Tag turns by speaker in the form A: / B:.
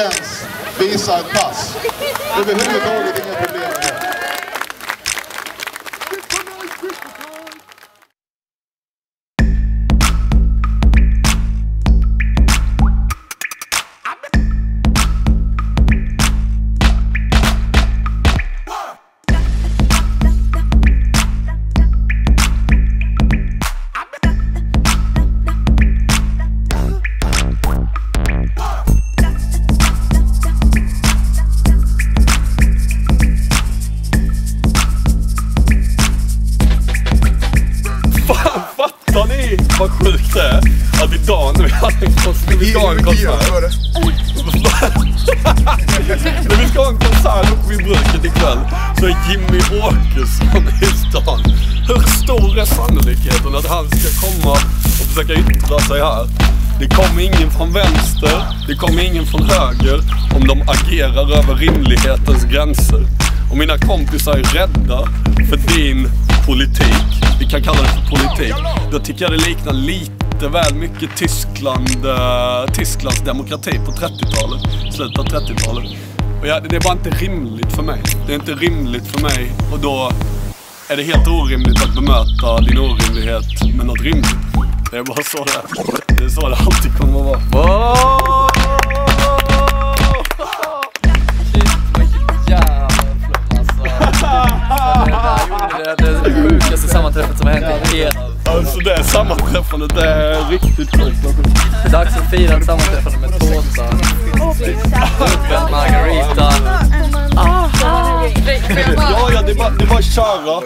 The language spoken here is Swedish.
A: gräns, visa ett pass. Överhuvudtaget inga problem med det.
B: Fattar ni vad sjukt det är att idag när vi hade en konsert, när vi ska ha en konsert uppe vid bruket ikväll, så är Jimmy Åkesson i stan. Hur stor är sannolikheten att han ska komma och försöka yttra sig här? Det kommer ingen från vänster, det kommer ingen från höger om de agerar över rimlighetens gränser. Och mina kompisar är rädda för din politik. Vi kan kalla det för politik. Då tycker jag det liknar lite väl mycket Tysklands demokrati på 30-talet, slutet av 30-talet. Och det är bara inte rimligt för mig. Det är inte rimligt för mig. Och då är det helt orimligt att bemöta din orimlighet med något rimligt. Det är bara så det är så det alltid kommer att vara.
C: Det är det sjukaste sammanträffet som har hänt i
B: Alltså det är sammanträffandet, det är riktigt sjukt.
C: Det är dags att fira ett sammanträffande med tårta, öppen margarita.
B: Ja, det var köra.